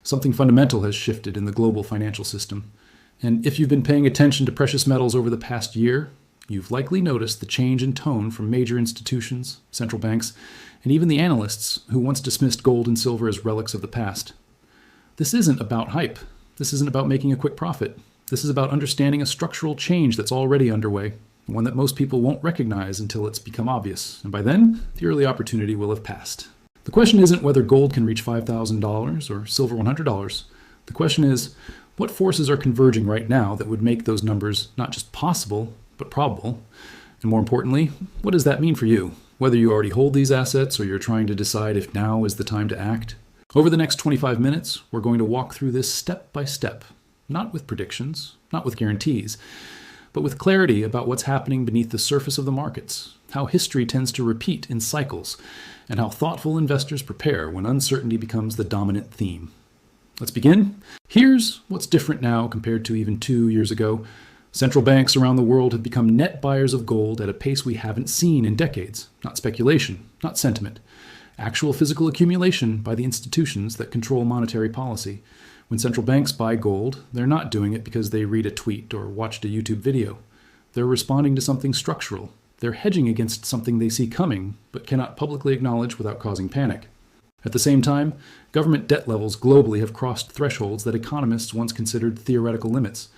Something fundamental has shifted in the global financial system. And if you've been paying attention to precious metals over the past year, you've likely noticed the change in tone from major institutions, central banks, and even the analysts who once dismissed gold and silver as relics of the past. This isn't about hype. This isn't about making a quick profit. This is about understanding a structural change that's already underway, one that most people won't recognize until it's become obvious. And by then, the early opportunity will have passed. The question isn't whether gold can reach $5,000 or silver $100. The question is, what forces are converging right now that would make those numbers not just possible, but probable? And more importantly, what does that mean for you? Whether you already hold these assets or you're trying to decide if now is the time to act? Over the next 25 minutes, we're going to walk through this step by step, not with predictions, not with guarantees, but with clarity about what's happening beneath the surface of the markets, how history tends to repeat in cycles, and how thoughtful investors prepare when uncertainty becomes the dominant theme. Let's begin. Here's what's different now compared to even 2 years ago. Central banks around the world have become net buyers of gold at a pace we haven't seen in decades. Not speculation, not sentiment. Actual physical accumulation by the institutions that control monetary policy. When central banks buy gold, they're not doing it because they read a tweet or watched a YouTube video. They're responding to something structural. They're hedging against something they see coming, but cannot publicly acknowledge without causing panic. At the same time, government debt levels globally have crossed thresholds that economists once considered theoretical limits.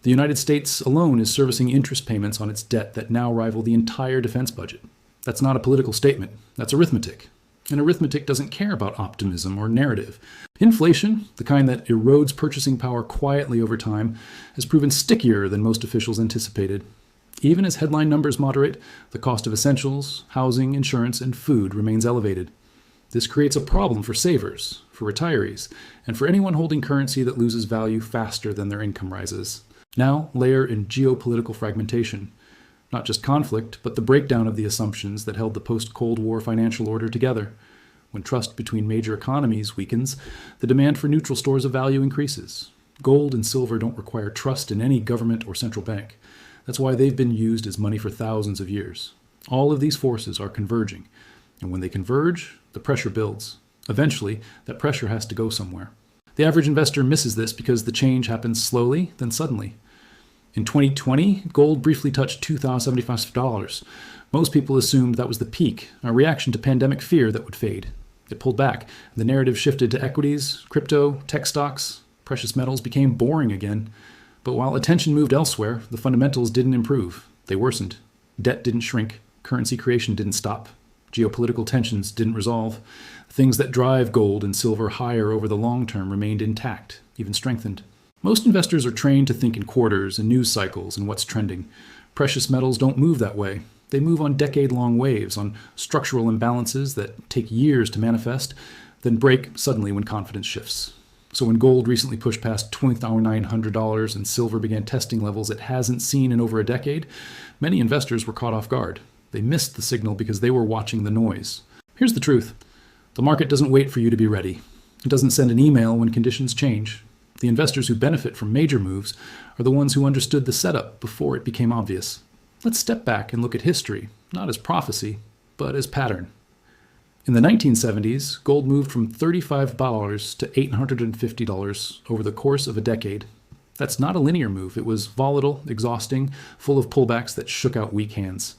The United States alone is servicing interest payments on its debt that now rival the entire defense budget. That's not a political statement. That's arithmetic. And arithmetic doesn't care about optimism or narrative. Inflation, the kind that erodes purchasing power quietly over time, has proven stickier than most officials anticipated. Even as headline numbers moderate, the cost of essentials, housing, insurance, and food remains elevated. This creates a problem for savers, for retirees, and for anyone holding currency that loses value faster than their income rises. Now, layer in geopolitical fragmentation. Not just conflict, but the breakdown of the assumptions that held the post-Cold War financial order together. When trust between major economies weakens, the demand for neutral stores of value increases. Gold and silver don't require trust in any government or central bank. That's why they've been used as money for thousands of years. All of these forces are converging, and when they converge, the pressure builds. Eventually, that pressure has to go somewhere. The average investor misses this because the change happens slowly, then suddenly. In 2020, gold briefly touched $2,075. Most people assumed that was the peak, a reaction to pandemic fear that would fade. It pulled back. The narrative shifted to equities, crypto, tech stocks. Precious metals became boring again. But while attention moved elsewhere, the fundamentals didn't improve. They worsened. Debt didn't shrink. Currency creation didn't stop. Geopolitical tensions didn't resolve. Things that drive gold and silver higher over the long term remained intact, even strengthened. Most investors are trained to think in quarters and news cycles and what's trending. Precious metals don't move that way. They move on decade-long waves, on structural imbalances that take years to manifest, then break suddenly when confidence shifts. So when gold recently pushed past $2,900 and silver began testing levels it hasn't seen in over a decade, many investors were caught off guard. They missed the signal because they were watching the noise. Here's the truth. The market doesn't wait for you to be ready. It doesn't send an email when conditions change. The investors who benefit from major moves are the ones who understood the setup before it became obvious. Let's step back and look at history, not as prophecy, but as pattern. In the 1970s, gold moved from $35 to $850 over the course of a decade. That's not a linear move. It was volatile, exhausting, full of pullbacks that shook out weak hands.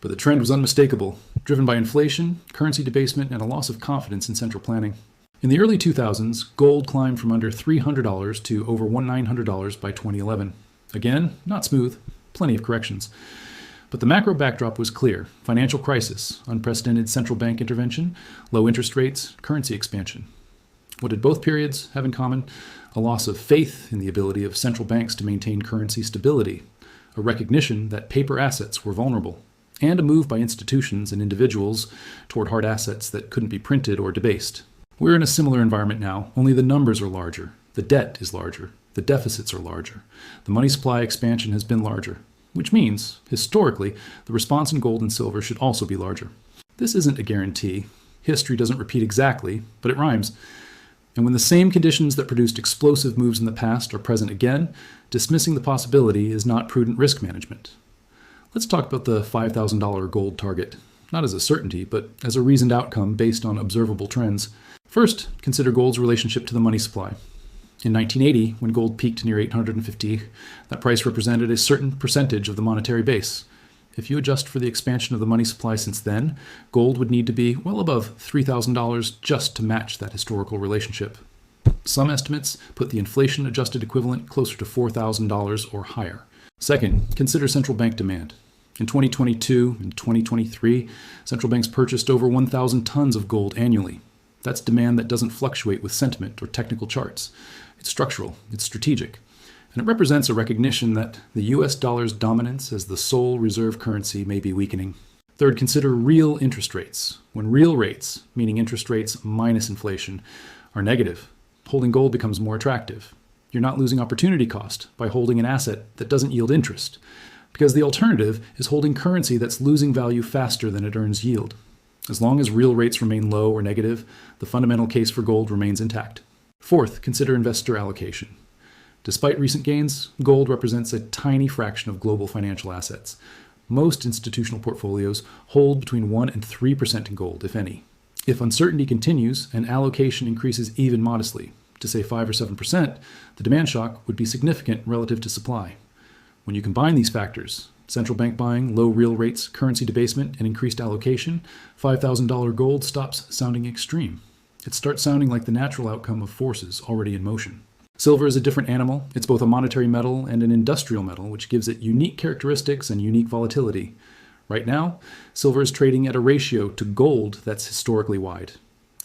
But the trend was unmistakable, driven by inflation, currency debasement, and a loss of confidence in central planning. In the early 2000s, gold climbed from under $300 to over $1,900 by 2011. Again, not smooth, plenty of corrections. But the macro backdrop was clear: financial crisis, unprecedented central bank intervention, low interest rates, currency expansion. What did both periods have in common? A loss of faith in the ability of central banks to maintain currency stability, a recognition that paper assets were vulnerable, and a move by institutions and individuals toward hard assets that couldn't be printed or debased. We're in a similar environment now, only the numbers are larger, the debt is larger, the deficits are larger, the money supply expansion has been larger, which means, historically, the response in gold and silver should also be larger. This isn't a guarantee. History doesn't repeat exactly, but it rhymes. And when the same conditions that produced explosive moves in the past are present again, dismissing the possibility is not prudent risk management. Let's talk about the $5,000 gold target, not as a certainty, but as a reasoned outcome based on observable trends. First, consider gold's relationship to the money supply. In 1980, when gold peaked near 850, that price represented a certain percentage of the monetary base. If you adjust for the expansion of the money supply since then, gold would need to be well above $3,000 just to match that historical relationship. Some estimates put the inflation-adjusted equivalent closer to $4,000 or higher. Second, consider central bank demand. In 2022 and 2023, central banks purchased over 1,000 tons of gold annually. That's demand that doesn't fluctuate with sentiment or technical charts. It's structural, it's strategic, and it represents a recognition that the US dollar's dominance as the sole reserve currency may be weakening. Third, consider real interest rates. When real rates, meaning interest rates minus inflation, are negative, holding gold becomes more attractive. You're not losing opportunity cost by holding an asset that doesn't yield interest, because the alternative is holding currency that's losing value faster than it earns yield. As long as real rates remain low or negative, the fundamental case for gold remains intact. Fourth, consider investor allocation. Despite recent gains, gold represents a tiny fraction of global financial assets. Most institutional portfolios hold between 1% and 3% in gold, if any. If uncertainty continues and allocation increases even modestly, to say 5 or 7%, the demand shock would be significant relative to supply. When you combine these factors, central bank buying, low real rates, currency debasement, and increased allocation, $5,000 gold stops sounding extreme. It starts sounding like the natural outcome of forces already in motion. Silver is a different animal. It's both a monetary metal and an industrial metal, which gives it unique characteristics and unique volatility. Right now, silver is trading at a ratio to gold that's historically wide.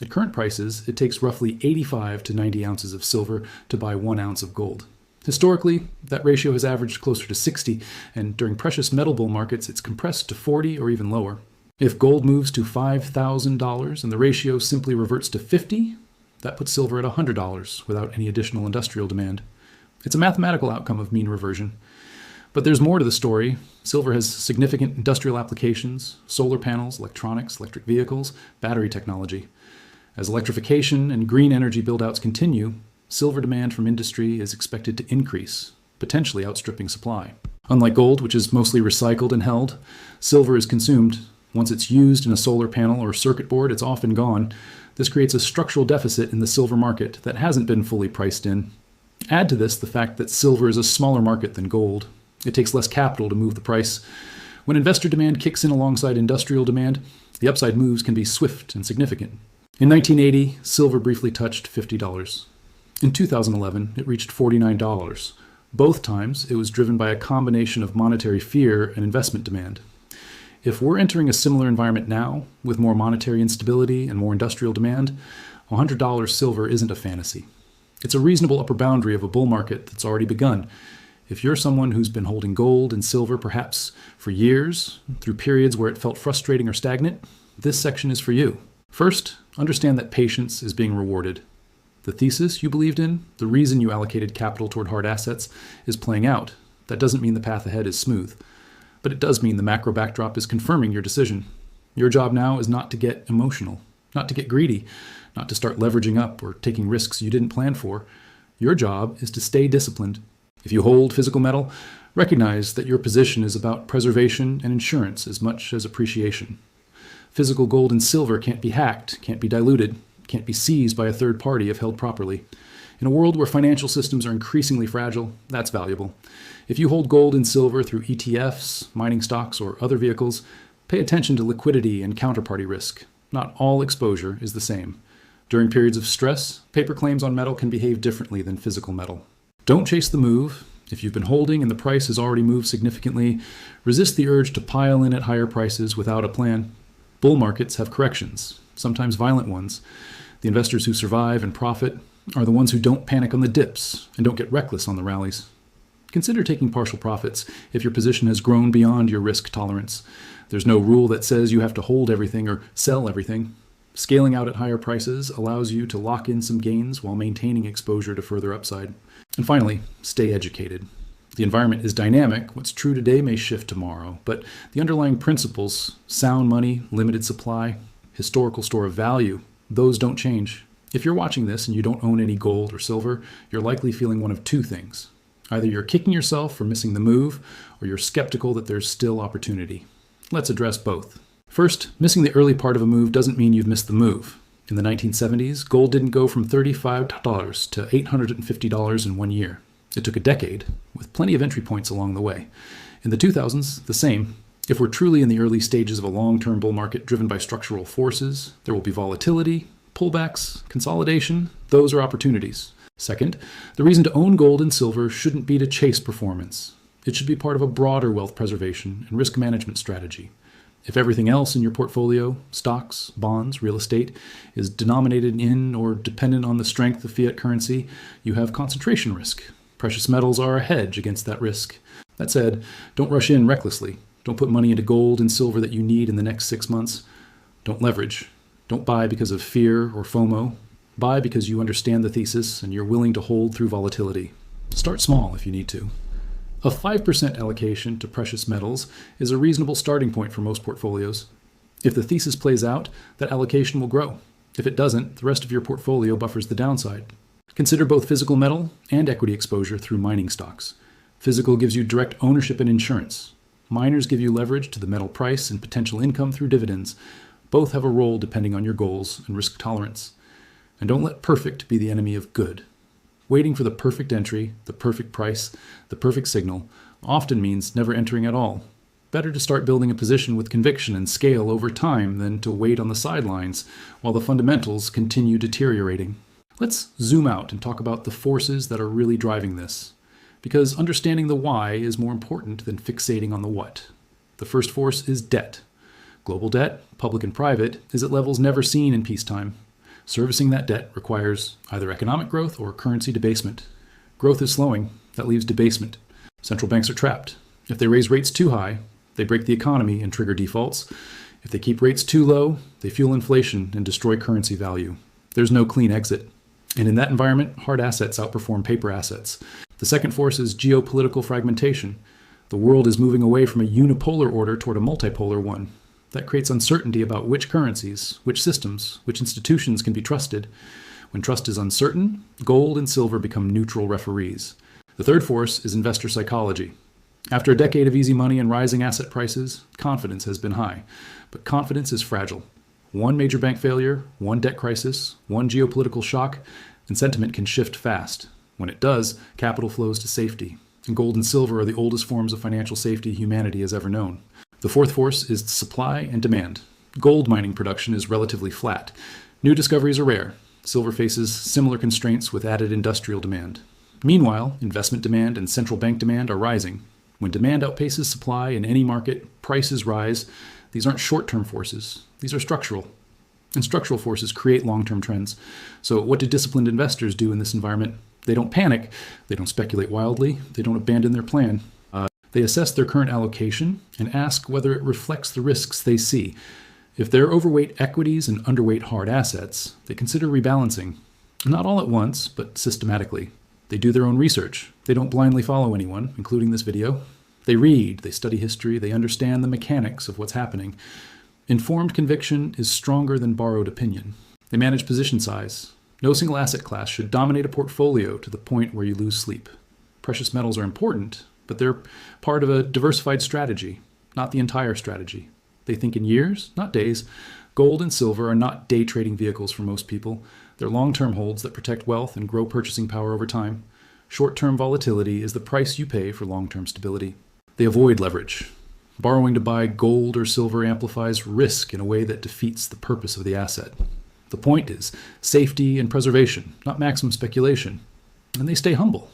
At current prices, it takes roughly 85 to 90 ounces of silver to buy 1 ounce of gold. Historically, that ratio has averaged closer to 60, and during precious metal bull markets, it's compressed to 40 or even lower. If gold moves to $5,000 and the ratio simply reverts to 50, that puts silver at $100 without any additional industrial demand. It's a mathematical outcome of mean reversion. But there's more to the story. Silver has significant industrial applications: solar panels, electronics, electric vehicles, battery technology. As electrification and green energy build-outs continue, silver demand from industry is expected to increase, potentially outstripping supply. Unlike gold, which is mostly recycled and held, silver is consumed. Once it's used in a solar panel or circuit board, it's often gone. This creates a structural deficit in the silver market that hasn't been fully priced in. Add to this the fact that silver is a smaller market than gold. It takes less capital to move the price. When investor demand kicks in alongside industrial demand, the upside moves can be swift and significant. In 1980, silver briefly touched $50. In 2011, it reached $49. Both times, it was driven by a combination of monetary fear and investment demand. If we're entering a similar environment now, with more monetary instability and more industrial demand, $100 silver isn't a fantasy. It's a reasonable upper boundary of a bull market that's already begun. If you're someone who's been holding gold and silver perhaps for years, through periods where it felt frustrating or stagnant, this section is for you. First, understand that patience is being rewarded. The thesis you believed in, the reason you allocated capital toward hard assets, is playing out. That doesn't mean the path ahead is smooth. But it does mean the macro backdrop is confirming your decision. Your job now is not to get emotional, not to get greedy, not to start leveraging up or taking risks you didn't plan for. Your job is to stay disciplined. If you hold physical metal, recognize that your position is about preservation and insurance as much as appreciation. Physical gold and silver can't be hacked, can't be diluted, can't be seized by a third party if held properly. In a world where financial systems are increasingly fragile, that's valuable. If you hold gold and silver through ETFs, mining stocks, or other vehicles, pay attention to liquidity and counterparty risk. Not all exposure is the same. During periods of stress, paper claims on metal can behave differently than physical metal. Don't chase the move. If you've been holding and the price has already moved significantly, resist the urge to pile in at higher prices without a plan. Bull markets have corrections, sometimes violent ones. The investors who survive and profit are the ones who don't panic on the dips and don't get reckless on the rallies. Consider taking partial profits if your position has grown beyond your risk tolerance. There's no rule that says you have to hold everything or sell everything. Scaling out at higher prices allows you to lock in some gains while maintaining exposure to further upside. And finally, stay educated. The environment is dynamic. What's true today may shift tomorrow, but the underlying principles, sound money, limited supply, historical store of value, those don't change. If you're watching this and you don't own any gold or silver, you're likely feeling one of two things. Either you're kicking yourself for missing the move, or you're skeptical that there's still opportunity. Let's address both. First, missing the early part of a move doesn't mean you've missed the move. In the 1970s, gold didn't go from $35 to $850 in 1 year. It took a decade, with plenty of entry points along the way. In the 2000s, the same. If we're truly in the early stages of a long-term bull market driven by structural forces, there will be volatility, pullbacks, consolidation. Those are opportunities. Second, the reason to own gold and silver shouldn't be to chase performance. It should be part of a broader wealth preservation and risk management strategy. If everything else in your portfolio, stocks, bonds, real estate, is denominated in or dependent on the strength of fiat currency, you have concentration risk. Precious metals are a hedge against that risk. That said, don't rush in recklessly. Don't put money into gold and silver that you need in the next 6 months. Don't leverage. Don't buy because of fear or FOMO. Buy because you understand the thesis and you're willing to hold through volatility. Start small if you need to. A 5% allocation to precious metals is a reasonable starting point for most portfolios. If the thesis plays out, that allocation will grow. If it doesn't, the rest of your portfolio buffers the downside. Consider both physical metal and equity exposure through mining stocks. Physical gives you direct ownership and insurance. Miners give you leverage to the metal price and potential income through dividends. Both have a role depending on your goals and risk tolerance. And don't let perfect be the enemy of good. Waiting for the perfect entry, the perfect price, the perfect signal often means never entering at all. Better to start building a position with conviction and scale over time than to wait on the sidelines while the fundamentals continue deteriorating. Let's zoom out and talk about the forces that are really driving this, because understanding the why is more important than fixating on the what. The first force is debt. Global debt, public and private, is at levels never seen in peacetime. Servicing that debt requires either economic growth or currency debasement. Growth is slowing. That leaves debasement. Central banks are trapped. If they raise rates too high, they break the economy and trigger defaults. If they keep rates too low, they fuel inflation and destroy currency value. There's no clean exit. And in that environment, hard assets outperform paper assets. The second force is geopolitical fragmentation. The world is moving away from a unipolar order toward a multipolar one. That creates uncertainty about which currencies, which systems, which institutions can be trusted. When trust is uncertain, gold and silver become neutral referees. The third force is investor psychology. After a decade of easy money and rising asset prices, confidence has been high. But confidence is fragile. One major bank failure, one debt crisis, one geopolitical shock, and sentiment can shift fast. When it does, capital flows to safety. And gold and silver are the oldest forms of financial safety humanity has ever known. The fourth force is supply and demand. Gold mining production is relatively flat. New discoveries are rare. Silver faces similar constraints with added industrial demand. Meanwhile, investment demand and central bank demand are rising. When demand outpaces supply in any market, prices rise. These aren't short-term forces. These are structural. And structural forces create long-term trends. So what do disciplined investors do in this environment? They don't panic. They don't speculate wildly. They don't abandon their plan. They assess their current allocation and ask whether it reflects the risks they see. If they're overweight equities and underweight hard assets, they consider rebalancing. Not all at once, but systematically. They do their own research. They don't blindly follow anyone, including this video. They read, they study history, they understand the mechanics of what's happening. Informed conviction is stronger than borrowed opinion. They manage position size. No single asset class should dominate a portfolio to the point where you lose sleep. Precious metals are important, but they're part of a diversified strategy, not the entire strategy. They think in years, not days. Gold and silver are not day trading vehicles for most people. They're long-term holds that protect wealth and grow purchasing power over time. Short-term volatility is the price you pay for long-term stability. They avoid leverage. Borrowing to buy gold or silver amplifies risk in a way that defeats the purpose of the asset. The point is safety and preservation, not maximum speculation. And they stay humble.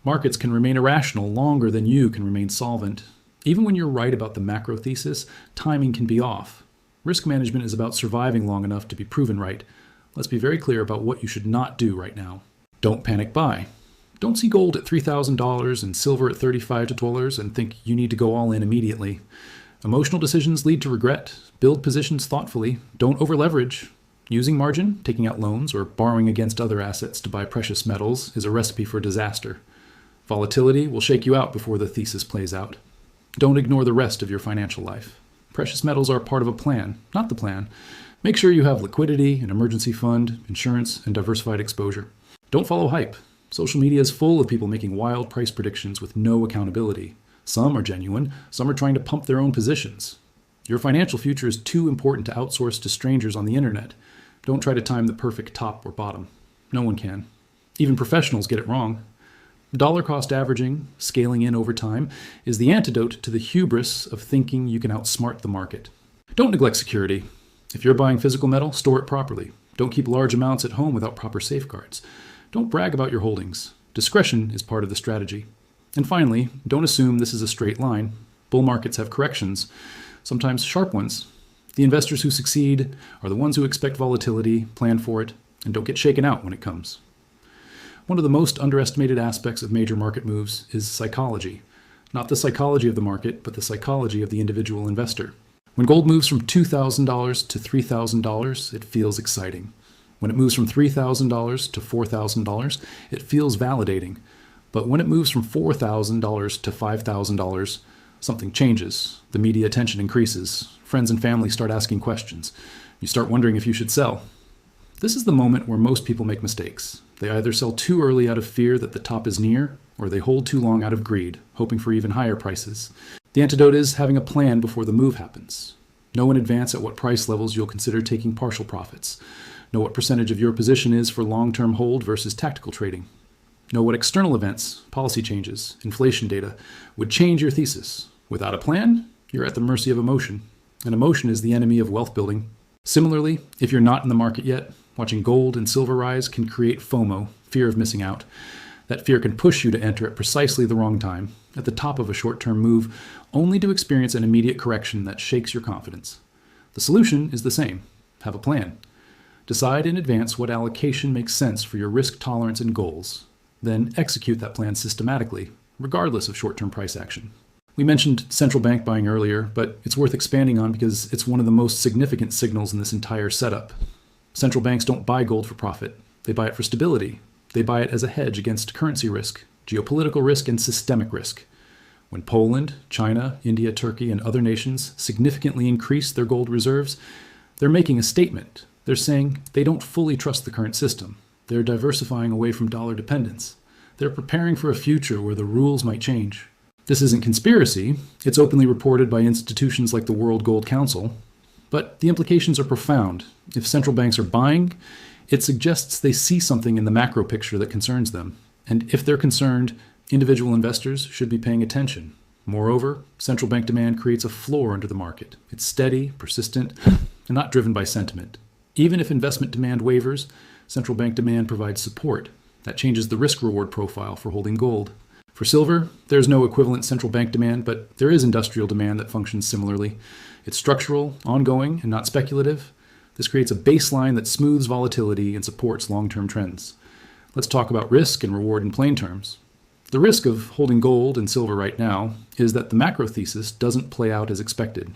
Markets can remain irrational longer than you can remain solvent. Even when you're right about the macro thesis, timing can be off. Risk management is about surviving long enough to be proven right. Let's be very clear about what you should not do right now. Don't panic buy. Don't see gold at $3,000 and silver at $35 and think you need to go all in immediately. Emotional decisions lead to regret. Build positions thoughtfully. Don't over-leverage. Using margin, taking out loans, or borrowing against other assets to buy precious metals is a recipe for disaster. Volatility will shake you out before the thesis plays out. Don't ignore the rest of your financial life. Precious metals are part of a plan, not the plan. Make sure you have liquidity, an emergency fund, insurance, and diversified exposure. Don't follow hype. Social media is full of people making wild price predictions with no accountability. Some are genuine, some are trying to pump their own positions. Your financial future is too important to outsource to strangers on the internet. Don't try to time the perfect top or bottom. No one can. Even professionals get it wrong. Dollar cost averaging, scaling in over time, is the antidote to the hubris of thinking you can outsmart the market. Don't neglect security. If you're buying physical metal, store it properly. Don't keep large amounts at home without proper safeguards. Don't brag about your holdings. Discretion is part of the strategy. And finally, don't assume this is a straight line. Bull markets have corrections, sometimes sharp ones. The investors who succeed are the ones who expect volatility, plan for it, and don't get shaken out when it comes. One of the most underestimated aspects of major market moves is psychology. Not the psychology of the market, but the psychology of the individual investor. When gold moves from $2,000 to $3,000, it feels exciting. When it moves from $3,000 to $4,000, it feels validating. But when it moves from $4,000 to $5,000, something changes. The media attention increases. Friends and family start asking questions. You start wondering if you should sell. This is the moment where most people make mistakes. They either sell too early out of fear that the top is near, or they hold too long out of greed, hoping for even higher prices. The antidote is having a plan before the move happens. Know in advance at what price levels you'll consider taking partial profits. Know what percentage of your position is for long-term hold versus tactical trading. Know what external events, policy changes, inflation data would change your thesis. Without a plan, you're at the mercy of emotion. And emotion is the enemy of wealth building. Similarly, if you're not in the market yet, watching gold and silver rise can create FOMO, fear of missing out. That fear can push you to enter at precisely the wrong time, at the top of a short-term move, only to experience an immediate correction that shakes your confidence. The solution is the same. Have a plan. Decide in advance what allocation makes sense for your risk tolerance and goals. Then execute that plan systematically, regardless of short-term price action. We mentioned central bank buying earlier, but it's worth expanding on because it's one of the most significant signals in this entire setup. Central banks don't buy gold for profit. They buy it for stability. They buy it as a hedge against currency risk, geopolitical risk, and systemic risk. When Poland, China, India, Turkey, and other nations significantly increase their gold reserves, they're making a statement. They're saying they don't fully trust the current system. They're diversifying away from dollar dependence. They're preparing for a future where the rules might change. This isn't conspiracy. It's openly reported by institutions like the World Gold Council. But the implications are profound. If central banks are buying, it suggests they see something in the macro picture that concerns them. And if they're concerned, individual investors should be paying attention. Moreover, central bank demand creates a floor under the market. It's steady, persistent, and not driven by sentiment. Even if investment demand wavers, central bank demand provides support. That changes the risk-reward profile for holding gold. For silver, there's no equivalent central bank demand, but there is industrial demand that functions similarly. It's structural, ongoing, and not speculative. This creates a baseline that smooths volatility and supports long-term trends. Let's talk about risk and reward in plain terms. The risk of holding gold and silver right now is that the macro thesis doesn't play out as expected.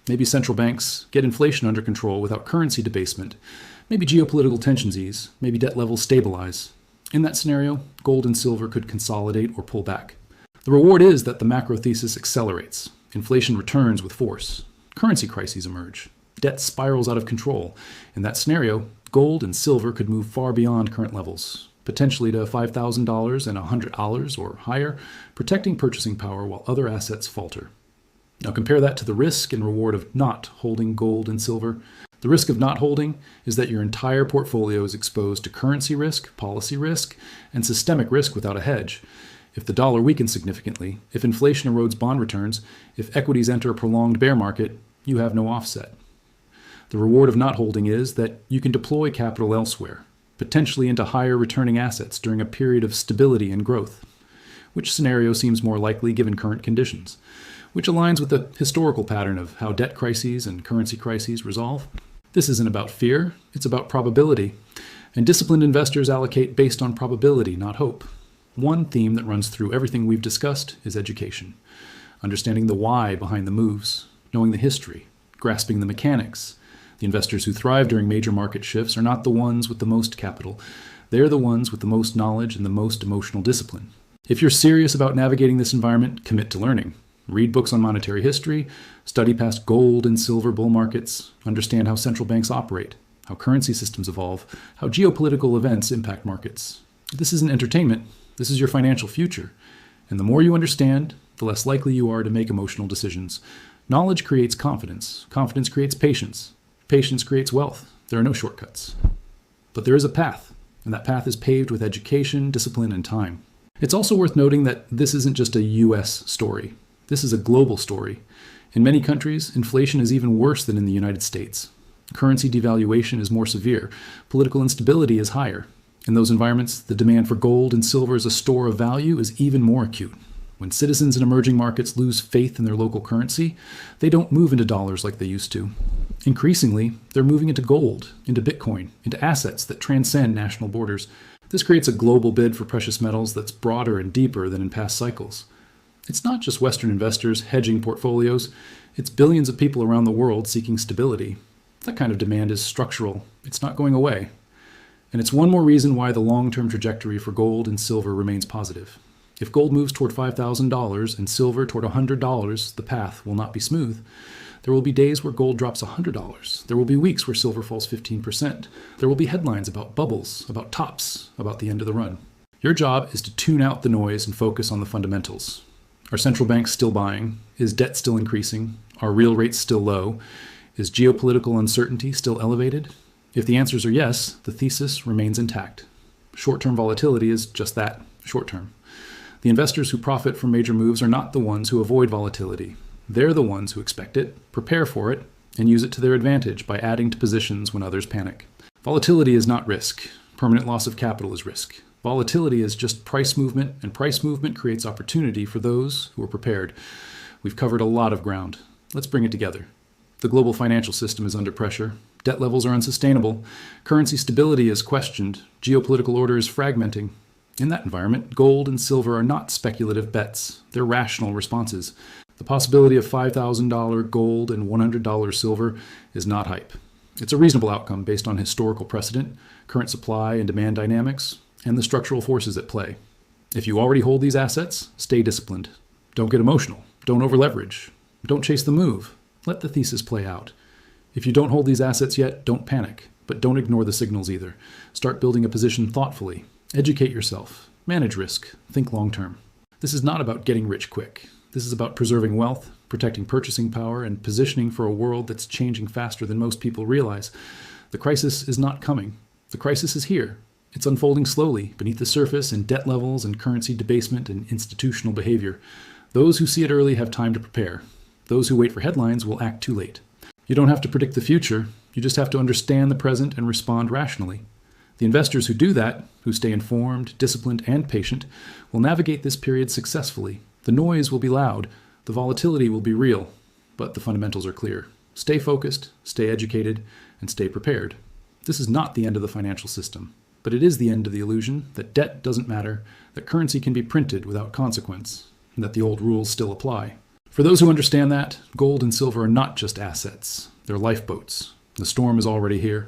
Maybe central banks get inflation under control without currency debasement. Maybe geopolitical tensions ease. Maybe debt levels stabilize. In that scenario, gold and silver could consolidate or pull back. The reward is that the macro thesis accelerates. Inflation returns with force. Currency crises emerge. Debt spirals out of control. In that scenario, gold and silver could move far beyond current levels, potentially to $5,000 and $100 or higher, protecting purchasing power while other assets falter. Now compare that to the risk and reward of not holding gold and silver. The risk of not holding is that your entire portfolio is exposed to currency risk, policy risk, and systemic risk without a hedge. If the dollar weakens significantly, if inflation erodes bond returns, if equities enter a prolonged bear market, you have no offset. The reward of not holding is that you can deploy capital elsewhere, potentially into higher returning assets during a period of stability and growth. Which scenario seems more likely given current conditions? Which aligns with the historical pattern of how debt crises and currency crises resolve? This isn't about fear, it's about probability. And disciplined investors allocate based on probability, not hope. One theme that runs through everything we've discussed is education. Understanding the why behind the moves, knowing the history, grasping the mechanics. The investors who thrive during major market shifts are not the ones with the most capital. They're the ones with the most knowledge and the most emotional discipline. If you're serious about navigating this environment, commit to learning. Read books on monetary history, study past gold and silver bull markets, understand how central banks operate, how currency systems evolve, how geopolitical events impact markets. This isn't entertainment. This is your financial future. And the more you understand, the less likely you are to make emotional decisions. Knowledge creates confidence. Confidence creates patience. Patience creates wealth. There are no shortcuts. But there is a path, and that path is paved with education, discipline, and time. It's also worth noting that this isn't just a US story. This is a global story. In many countries, inflation is even worse than in the United States. Currency devaluation is more severe. Political instability is higher. In those environments, the demand for gold and silver as a store of value is even more acute. When citizens in emerging markets lose faith in their local currency, they don't move into dollars like they used to. Increasingly, they're moving into gold, into Bitcoin, into assets that transcend national borders. This creates a global bid for precious metals that's broader and deeper than in past cycles. It's not just Western investors hedging portfolios, it's billions of people around the world seeking stability. That kind of demand is structural. It's not going away. And it's one more reason why the long-term trajectory for gold and silver remains positive. If gold moves toward $5,000 and silver toward $100, the path will not be smooth. There will be days where gold drops $100. There will be weeks where silver falls 15%. There will be headlines about bubbles, about tops, about the end of the run. Your job is to tune out the noise and focus on the fundamentals. Are central banks still buying? Is debt still increasing? Are real rates still low? Is geopolitical uncertainty still elevated? If the answers are yes, the thesis remains intact. Short-term volatility is just that, short-term. The investors who profit from major moves are not the ones who avoid volatility. They're the ones who expect it, prepare for it, and use it to their advantage by adding to positions when others panic. Volatility is not risk. Permanent loss of capital is risk. Volatility is just price movement, and price movement creates opportunity for those who are prepared. We've covered a lot of ground. Let's bring it together. The global financial system is under pressure. Debt levels are unsustainable. Currency stability is questioned. Geopolitical order is fragmenting. In that environment, gold and silver are not speculative bets. They're rational responses. The possibility of $5,000 gold and $100 silver is not hype. It's a reasonable outcome based on historical precedent, current supply and demand dynamics, and the structural forces at play. If you already hold these assets, stay disciplined. Don't get emotional. Don't over-leverage. Don't chase the move. Let the thesis play out. If you don't hold these assets yet, don't panic, but don't ignore the signals either. Start building a position thoughtfully. Educate yourself. Manage risk. Think long-term. This is not about getting rich quick. This is about preserving wealth, protecting purchasing power, and positioning for a world that's changing faster than most people realize. The crisis is not coming. The crisis is here. It's unfolding slowly beneath the surface in debt levels and currency debasement and institutional behavior. Those who see it early have time to prepare. Those who wait for headlines will act too late. You don't have to predict the future. You just have to understand the present and respond rationally. The investors who do that, who stay informed, disciplined, and patient, will navigate this period successfully. The noise will be loud, the volatility will be real, but the fundamentals are clear. Stay focused, stay educated, and stay prepared. This is not the end of the financial system, but it is the end of the illusion that debt doesn't matter, that currency can be printed without consequence, and that the old rules still apply. For those who understand that, gold and silver are not just assets. They're lifeboats. The storm is already here.